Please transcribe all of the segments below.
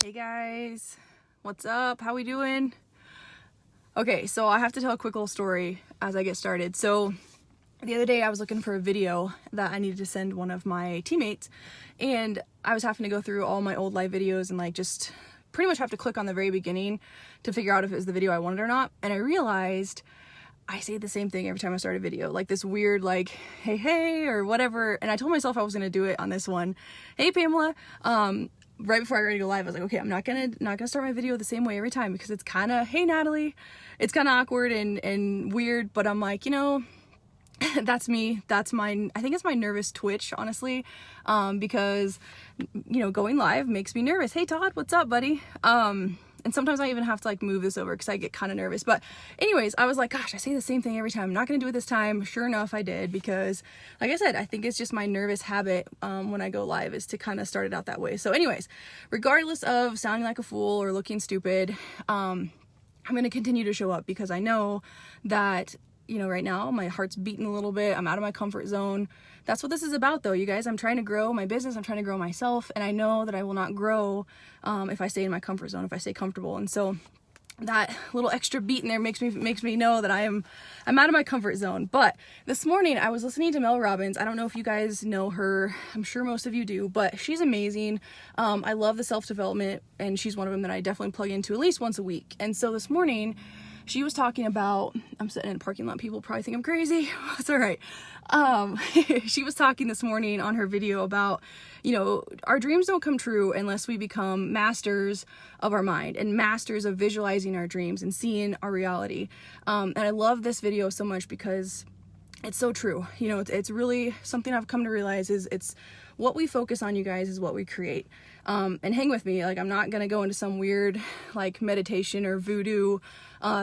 Hey guys, what's up? How we doing? Okay, so I have to tell a quick little story as I get started. So the other day I was looking for a video that I needed to send one of my teammates, and I was having to go through all my old live videos and just pretty much have to click on the very beginning to figure out if it was the video I wanted or not. And I realized I say the same thing every time I start a video, like this weird hey or whatever. And I told myself I was gonna do it on this one. Hey Pamela. Right before I got ready to go live, I was like, okay, I'm not gonna start my video the same way every time, because it's kind of, hey Natalie, it's kind of awkward and weird. But I'm like, that's me. That's I think it's my nervous twitch, honestly, because going live makes me nervous. Hey Todd, what's up, buddy? And sometimes I even have to move this over because I get kind of nervous. But anyways, I was like, gosh, I say the same thing every time. I'm not going to do it this time. Sure enough, I did, because like I said, I think it's just my nervous habit when I go live is to kind of start it out that way. So anyways, regardless of sounding like a fool or looking stupid, I'm going to continue to show up, because I know that, right now my heart's beating a little bit. I'm out of my comfort zone. That's what this is about, though, you guys. I'm trying to grow my business. I'm trying to grow myself. And I know that I will not grow if I stay in my comfort zone, if I stay comfortable. And so that little extra beat in there makes me know that I'm out of my comfort zone. But this morning I was listening to Mel Robbins. I don't know if you guys know her. I'm sure most of you do, but she's amazing. I love the self-development, and she's one of them that I definitely plug into at least once a week. And so this morning she was talking about, I'm sitting in a parking lot, people probably think I'm crazy. It's all right. She was talking this morning on her video about, our dreams don't come true unless we become masters of our mind and masters of visualizing our dreams and seeing our reality. And I love this video so much because it's so true. It's really something I've come to realize is it's what we focus on, you guys, is what we create. And hang with me, I'm not gonna go into some weird meditation or voodoo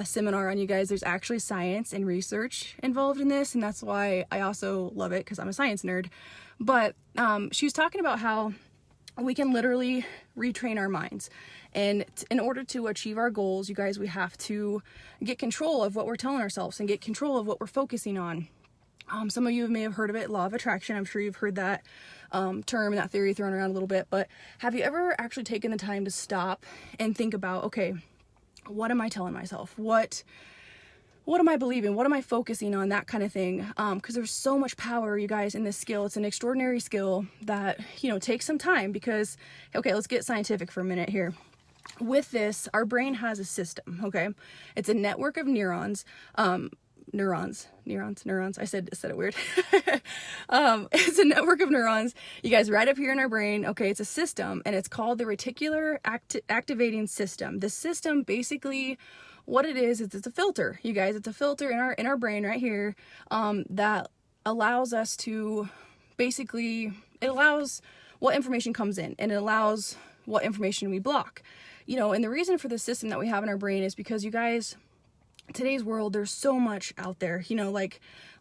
seminar on you guys. There's actually science and research involved in this, and that's why I also love it, because I'm a science nerd. But she was talking about how we can literally retrain our minds. And in order to achieve our goals, you guys, we have to get control of what we're telling ourselves and get control of what we're focusing on. Some of you may have heard of it, law of attraction. I'm sure you've heard that term and that theory thrown around a little bit. But have you ever actually taken the time to stop and think about, okay, what am I telling myself? What am I believing? What am I focusing on? That kind of thing. Because there's so much power, you guys, in this skill. It's an extraordinary skill that, takes some time, because, okay, let's get scientific for a minute here. With this, our brain has a system, okay? It's a network of neurons. Neurons. I said it weird. It's a network of neurons, you guys, right up here in our brain. Okay, it's a system, and it's called the reticular activating system. The system, basically, what it is it's a filter, you guys. It's a filter in our brain right here that allows us to basically, it allows what information comes in, and it allows what information we block. And the reason for the system that we have in our brain is because, you guys, today's world, there's so much out there,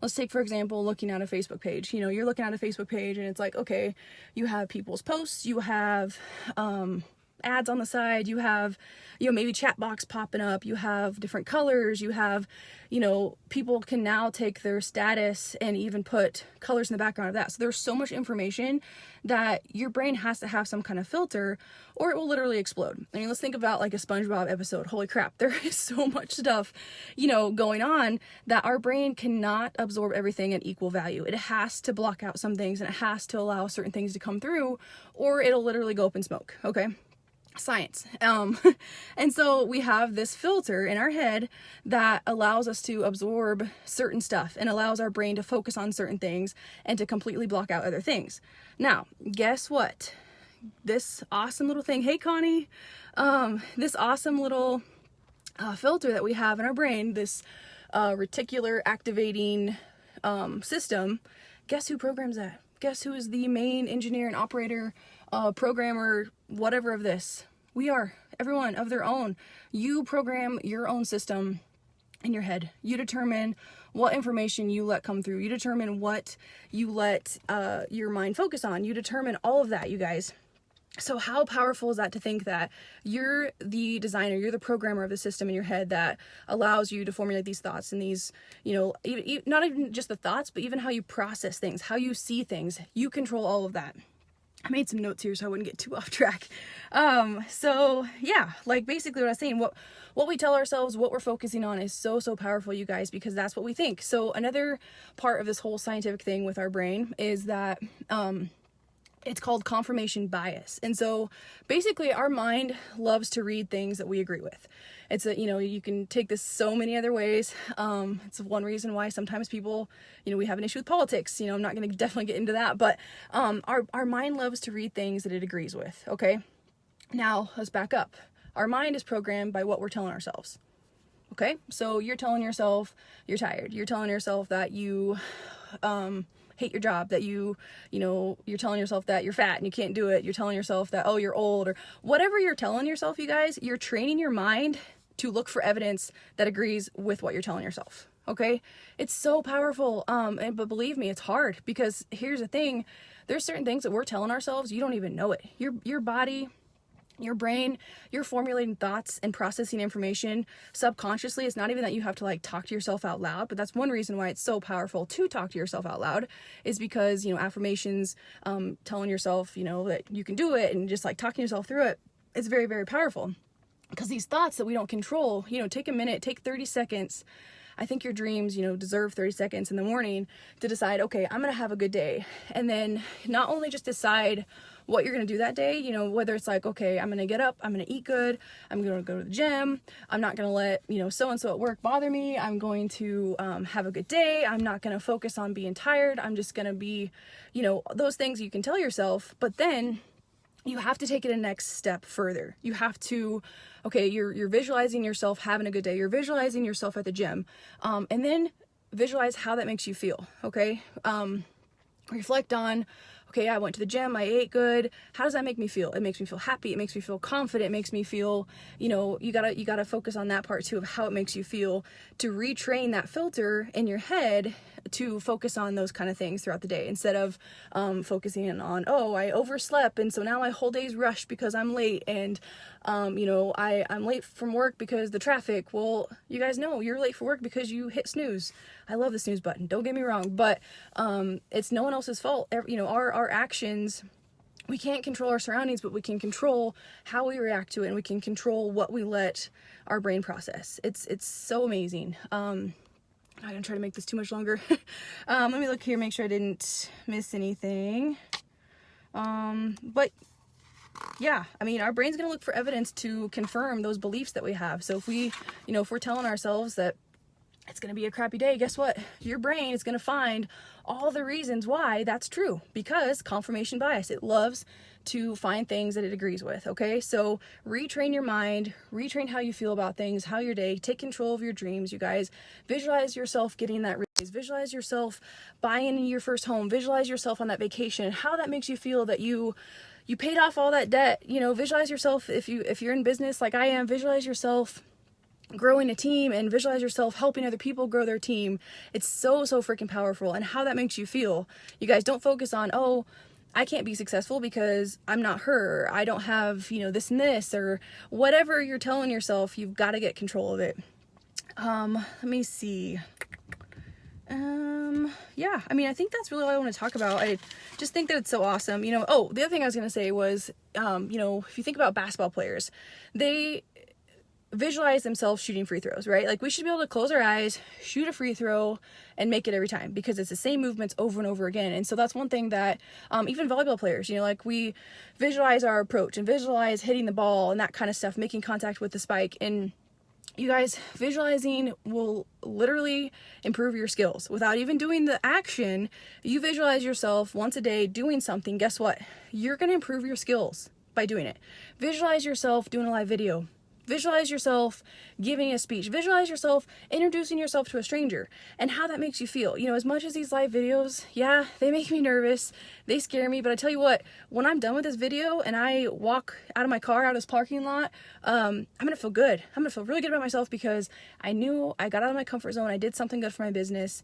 let's take, for example, looking at a Facebook page. You're looking at a Facebook page, and it's okay, you have people's posts, you have ads on the side, you have maybe chat box popping up, you have different colors, you have people can now take their status and even put colors in the background of that. So there's so much information that your brain has to have some kind of filter, or it will literally explode. I mean, let's think about a SpongeBob episode. Holy crap, there is so much stuff going on that our brain cannot absorb everything at equal value. It has to block out some things, and it has to allow certain things to come through, or it'll literally go up in smoke. Okay, science. And so we have this filter in our head that allows us to absorb certain stuff and allows our brain to focus on certain things and to completely block out other things. Now, guess what? This awesome little thing, hey Connie, this awesome little filter that we have in our brain, this reticular activating system, guess who programs that? Guess who is the main engineer and operator, programmer, whatever of this? We are. Everyone of their own. You program your own system in your head. You determine what information you let come through. You determine what you let your mind focus on. You determine all of that, you guys. So how powerful is that, to think that you're the designer, you're the programmer of the system in your head that allows you to formulate these thoughts and these, not even just the thoughts, but even how you process things, how you see things. You control all of that. I made some notes here so I wouldn't get too off track. So yeah, like basically what I was saying, what we tell ourselves, what we're focusing on is so powerful, you guys, because that's what we think. So another part of this whole scientific thing with our brain is that it's called confirmation bias. And so basically our mind loves to read things that we agree with. It's a, you can take this so many other ways. It's one reason why sometimes people, we have an issue with politics. I'm not going to definitely get into that, but our mind loves to read things that it agrees with. Okay. Now let's back up. Our mind is programmed by what we're telling ourselves. Okay. So you're telling yourself you're tired. You're telling yourself that you, hate your job, that you're telling yourself that you're fat and you can't do it. You're telling yourself that, oh, you're old, or whatever you're telling yourself, you guys, you're training your mind to look for evidence that agrees with what you're telling yourself. Okay. It's so powerful. But believe me, it's hard, because here's the thing. There's certain things that we're telling ourselves. You don't even know it. Your body, your brain, you're formulating thoughts and processing information subconsciously. It's not even that you have to like talk to yourself out loud, but that's one reason why it's so powerful to talk to yourself out loud, is because, affirmations, telling yourself, that you can do it, and just like talking yourself through it, it's very, very powerful. Because these thoughts that we don't control, take a minute, take 30 seconds. I think your dreams, deserve 30 seconds in the morning to decide, okay, I'm going to have a good day. And then not only just decide what you're going to do that day, whether it's like, okay, I'm going to get up, I'm going to eat good, I'm going to go to the gym, I'm not going to let, so-and-so at work bother me, I'm going to have a good day, I'm not going to focus on being tired, I'm just going to be, those things you can tell yourself. But then you have to take it a next step further. You have to, okay, you're visualizing yourself having a good day. You're visualizing yourself at the gym. And then visualize how that makes you feel. Okay. Reflect on, okay, I went to the gym, I ate good. How does that make me feel? It makes me feel happy. It makes me feel confident. It makes me feel, you gotta focus on that part too, of how it makes you feel, to retrain that filter in your head to focus on those kind of things throughout the day, instead of focusing on, oh, I overslept and so now my whole day's rushed because I'm late, and I'm late from work because the traffic. Well, you guys know you're late for work because you hit snooze. I love the snooze button, don't get me wrong, but it's no one else's fault. Our actions, we can't control our surroundings, but we can control how we react to it, and we can control what we let our brain process. It's so amazing. I'm gonna try to make this too much longer. Let me look here, make sure I didn't miss anything. But yeah, our brain's gonna look for evidence to confirm those beliefs that we have. So if we're telling ourselves that it's gonna be a crappy day, guess what? Your brain is gonna find all the reasons why that's true, because confirmation bias, it loves to find things that it agrees with. Okay, so retrain your mind, retrain how you feel about things, how your day, take control of your dreams, you guys. Visualize yourself getting that raise, visualize yourself buying your first home, visualize yourself on that vacation, how that makes you feel that you paid off all that debt. Visualize yourself, if you're in business like I am, visualize yourself growing a team, and visualize yourself helping other people grow their team. It's so freaking powerful. And how that makes you feel, you guys, don't focus on, oh, I can't be successful because I'm not her, I don't have, this and this, or whatever you're telling yourself. You've got to get control of it. Let me see. Yeah, I think that's really all I want to talk about. I just think that it's so awesome. Oh, the other thing I was going to say was, if you think about basketball players, they visualize themselves shooting free throws, right? Like, we should be able to close our eyes, shoot a free throw, and make it every time, because it's the same movements over and over again. And so that's one thing that even volleyball players, like, we visualize our approach and visualize hitting the ball and that kind of stuff, making contact with the spike. And you guys, visualizing will literally improve your skills without even doing the action. You visualize yourself once a day doing something, guess what? You're going to improve your skills by doing it. Visualize yourself doing a live video. Visualize yourself giving a speech. Visualize yourself introducing yourself to a stranger, and how that makes you feel. As much as these live videos, yeah, they make me nervous, they scare me, but I tell you what, when I'm done with this video and I walk out of my car, out of this parking lot, I'm gonna feel good. I'm gonna feel really good about myself, because I knew I got out of my comfort zone, I did something good for my business.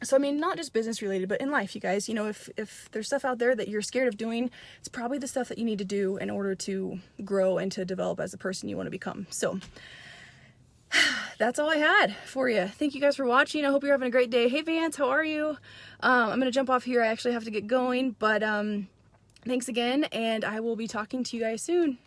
So, not just business related, but in life, you guys, if there's stuff out there that you're scared of doing, it's probably the stuff that you need to do in order to grow and to develop as the person you want to become. So that's all I had for you. Thank you guys for watching. I hope you're having a great day. Hey Vance, how are you? I'm going to jump off here. I actually have to get going, but Thanks again, and I will be talking to you guys soon.